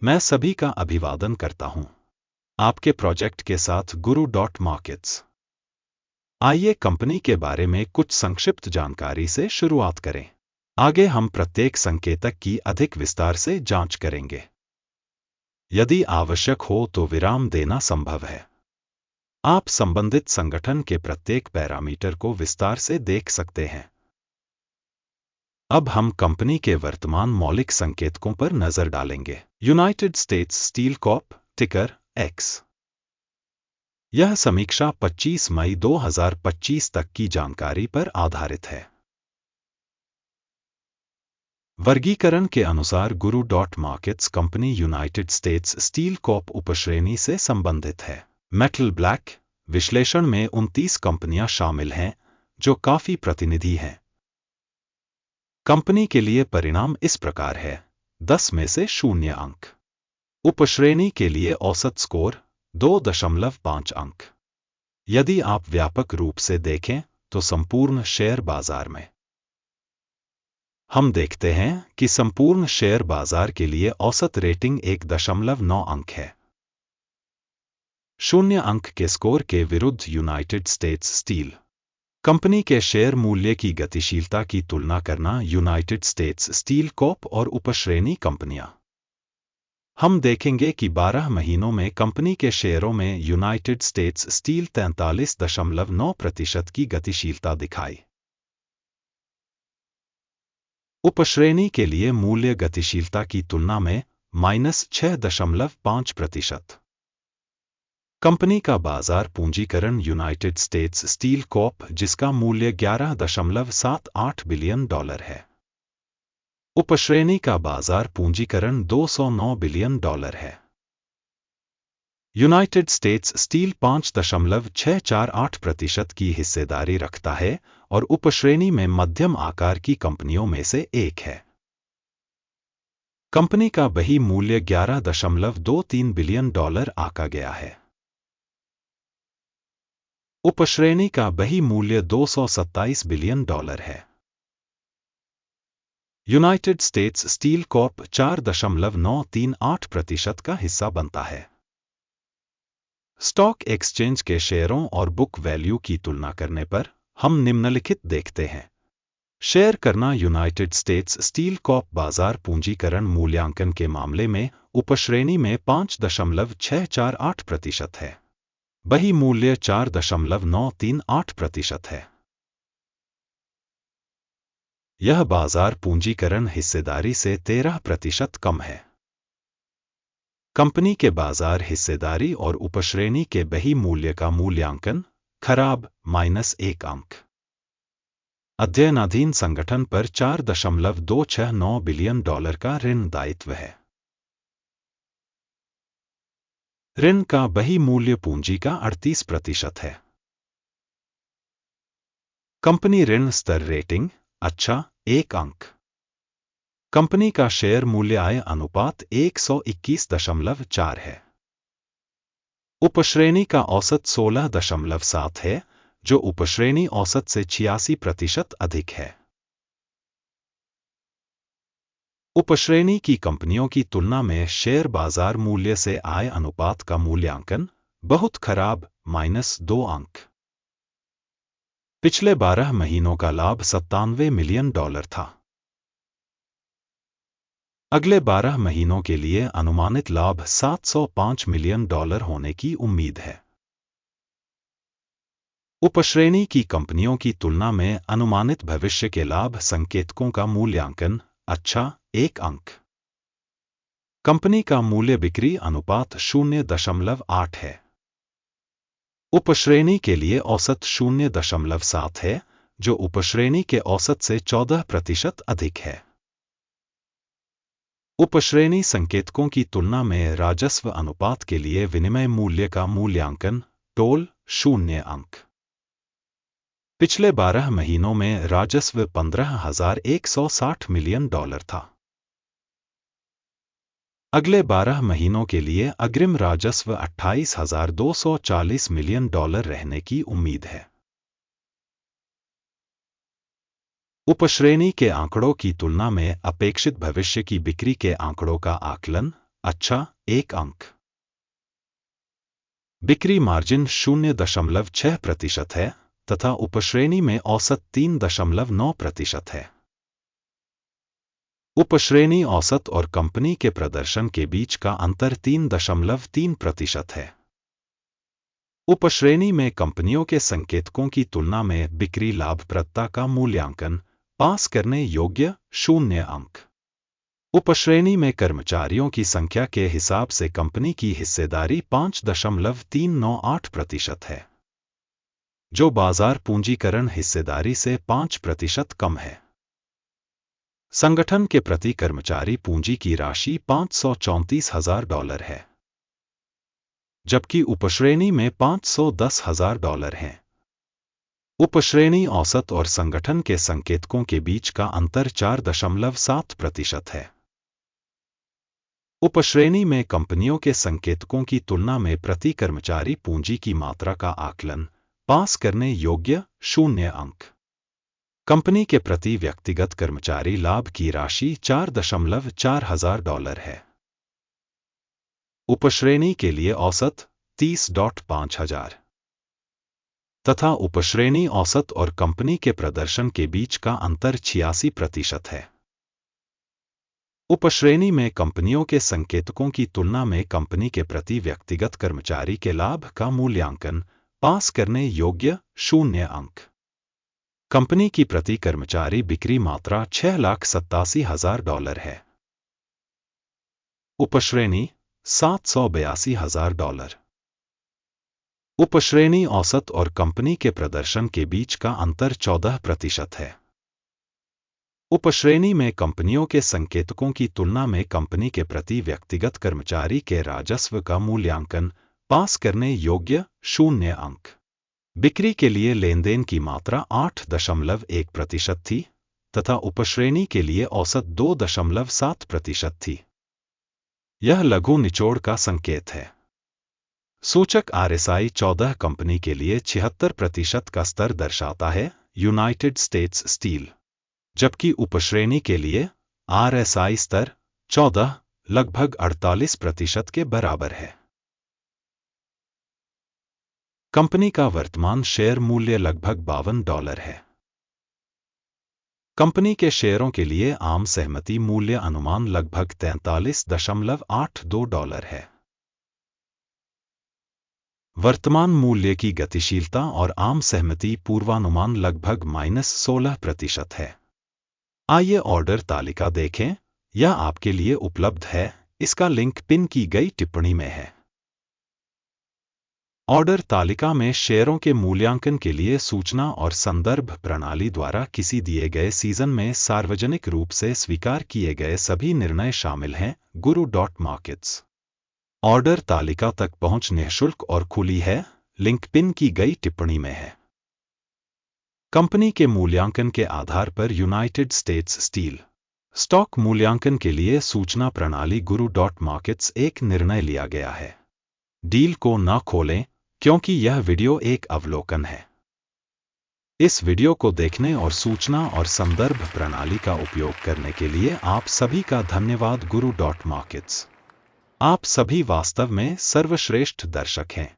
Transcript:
मैं सभी का अभिवादन करता हूं आपके प्रोजेक्ट के साथ गुरु डॉट मार्केट्स। आइए कंपनी के बारे में कुछ संक्षिप्त जानकारी से शुरुआत करें। आगे हम प्रत्येक संकेतक की अधिक विस्तार से जांच करेंगे। यदि आवश्यक हो तो विराम देना संभव है। आप संबंधित संगठन के प्रत्येक पैरामीटर को विस्तार से देख सकते हैं। अब हम कंपनी के वर्तमान मौलिक संकेतकों पर नजर डालेंगे। यूनाइटेड स्टेट्स स्टील कॉर्प, टिकर एक्स। यह समीक्षा 25 मई 2025 तक की जानकारी पर आधारित है। वर्गीकरण के अनुसार गुरु dot markets company United states steel Corp उपश्रेणी से संबंधित है। मेटल ब्लैक विश्लेषण में 29 कंपनियां शामिल हैं, जो काफी प्रतिनिधि हैं। कंपनी के लिए परिणाम इस प्रकार है: 10 में से 0 अंक। उपश्रेणी के लिए औसत स्कोर 2.5 अंक। यदि आप व्यापक रूप से देखें तो संपूर्ण शेयर बाजार में हम देखते हैं कि संपूर्ण शेयर बाजार के लिए औसत रेटिंग 1.9 अंक है। 0 अंक के स्कोर के विरुद्ध यूनाइटेड स्टेट्स स्टील कंपनी के शेयर मूल्य की गतिशीलता की तुलना करना। यूनाइटेड स्टेट्स स्टील कॉर्प और उपश्रेणी कंपनियां। हम देखेंगे कि 12 महीनों में कंपनी के शेयरों में यूनाइटेड स्टेट्स स्टील 43.9% की गतिशीलता दिखाई। उपश्रेणी के लिए मूल्य गतिशीलता की तुलना में -6.5%। कंपनी का बाजार पूंजीकरण यूनाइटेड स्टेट्स स्टील कॉर्प, जिसका मूल्य $11.78 बिलियन है। उपश्रेणी का बाजार पूंजीकरण $209 बिलियन है। यूनाइटेड स्टेट्स स्टील 5.648% की हिस्सेदारी रखता है और उपश्रेणी में मध्यम आकार की कंपनियों में से एक है। कंपनी का बही मूल्य $11.23 बिलियन आंका गया है। उपश्रेणी का बही मूल्य $227 बिलियन है। यूनाइटेड स्टेट्स स्टील कॉर्प 4.938% का हिस्सा बनता है। स्टॉक एक्सचेंज के शेयरों और बुक वैल्यू की तुलना करने पर हम निम्नलिखित देखते हैं। शेयर करना यूनाइटेड स्टेट्स स्टील कॉर्प बाजार पूंजीकरण मूल्यांकन के मामले में उपश्रेणी में 5.648% है। बही मूल्य 4.938% है। यह बाजार पूंजीकरण हिस्सेदारी से 13% कम है। कंपनी के बाजार हिस्सेदारी और उपश्रेणी के बही मूल्य का मूल्यांकन खराब -1 अंक। अध्ययनाधीन संगठन पर $4.269 बिलियन का ऋण दायित्व है। ऋण का बही मूल्य पूंजी का 38% है। कंपनी ऋण स्तर रेटिंग अच्छा 1 अंक। कंपनी का शेयर मूल्य आय अनुपात 121.4 है। उपश्रेणी का औसत 16.7 है, जो उपश्रेणी औसत से 86% अधिक है। उपश्रेणी की कंपनियों की तुलना में शेयर बाजार मूल्य से आय अनुपात का मूल्यांकन बहुत खराब -2 अंक। पिछले 12 महीनों का लाभ $97 मिलियन था। अगले 12 महीनों के लिए अनुमानित लाभ $705 मिलियन होने की उम्मीद है। उपश्रेणी की कंपनियों की तुलना में अनुमानित भविष्य के लाभ संकेतकों का मूल्यांकन अच्छा 1 अंक। कंपनी का मूल्य बिक्री अनुपात 0.8 है। उपश्रेणी के लिए औसत 0.7 है, जो उपश्रेणी के औसत से 14% अधिक है। उपश्रेणी संकेतकों की तुलना में राजस्व अनुपात के लिए विनिमय मूल्य का मूल्यांकन टोल 0 अंक। पिछले 12 महीनों में राजस्व $15,160 मिलियन था। अगले 12 महीनों के लिए अग्रिम राजस्व $28,240 मिलियन रहने की उम्मीद है। उपश्रेणी के आंकड़ों की तुलना में अपेक्षित भविष्य की बिक्री के आंकड़ों का आकलन अच्छा, 1 अंक। बिक्री मार्जिन 0.6% है तथा उपश्रेणी में औसत 3.9% है। उपश्रेणी औसत और कंपनी के प्रदर्शन के बीच का अंतर 3.3% है। उपश्रेणी में कंपनियों के संकेतकों की तुलना में बिक्री लाभप्रदता का मूल्यांकन पास करने योग्य 0 अंक। उपश्रेणी में कर्मचारियों की संख्या के हिसाब से कंपनी की हिस्सेदारी 5.398% है, जो बाजार पूंजीकरण हिस्सेदारी से 5% कम है। संगठन के प्रति कर्मचारी पूंजी की राशि $534,000 है, जबकि उपश्रेणी में $510,000 है। उपश्रेणी औसत और संगठन के संकेतकों के बीच का अंतर 4.7% है। उपश्रेणी में कंपनियों के संकेतकों की तुलना में प्रति कर्मचारी पूंजी की मात्रा का आकलन पास करने योग्य 0 अंक। कंपनी के प्रति व्यक्तिगत कर्मचारी लाभ की राशि $4,400 है। उपश्रेणी के लिए औसत 30,500 तथा उपश्रेणी औसत और कंपनी के प्रदर्शन के बीच का अंतर 86% है। उपश्रेणी में कंपनियों के संकेतकों की तुलना में कंपनी के प्रति व्यक्तिगत कर्मचारी के लाभ का मूल्यांकन पास करने योग्य 0 अंक। कंपनी की प्रति कर्मचारी बिक्री मात्रा $6,87,000 है। उपश्रेणी $782,000। उपश्रेणी औसत और कंपनी के प्रदर्शन के बीच का अंतर 14% है। उपश्रेणी में कंपनियों के संकेतकों की तुलना में कंपनी के प्रति व्यक्तिगत कर्मचारी के राजस्व का मूल्यांकन पास करने योग्य 0 अंक। बिक्री के लिए लेनदेन की मात्रा 8.1% थी तथा उपश्रेणी के लिए औसत 2.7% थी। यह लघु निचोड़ का संकेत है। सूचक RSI 14 कंपनी के लिए 76% का स्तर दर्शाता है, यूनाइटेड स्टेट्स स्टील, जबकि उपश्रेणी के लिए RSI स्तर 14 लगभग 48% के बराबर है। कंपनी का वर्तमान शेयर मूल्य लगभग $52 है। कंपनी के शेयरों के लिए आम सहमति मूल्य अनुमान लगभग $43.82 है। वर्तमान मूल्य की गतिशीलता और आम सहमति पूर्वानुमान लगभग -16% है। आइए ऑर्डर तालिका देखें, यह आपके लिए उपलब्ध है, इसका लिंक पिन की गई टिप्पणी में है। ऑर्डर तालिका में शेयरों के मूल्यांकन के लिए सूचना और संदर्भ प्रणाली द्वारा किसी दिए गए सीजन में सार्वजनिक रूप से स्वीकार किए गए सभी निर्णय शामिल हैं। Guru.markets। ऑर्डर तालिका तक पहुंच निःशुल्क और खुली है, लिंक पिन की गई टिप्पणी में है। कंपनी के मूल्यांकन के आधार पर यूनाइटेड स्टेट्स स्टील स्टॉक मूल्यांकन के लिए सूचना प्रणाली Guru.markets एक निर्णय लिया गया है। डील को न खोलें क्योंकि यह वीडियो एक अवलोकन है। इस वीडियो को देखने और सूचना और संदर्भ प्रणाली का उपयोग करने के लिए आप सभी का धन्यवाद। Guru.markets। आप सभी वास्तव में सर्वश्रेष्ठ दर्शक हैं।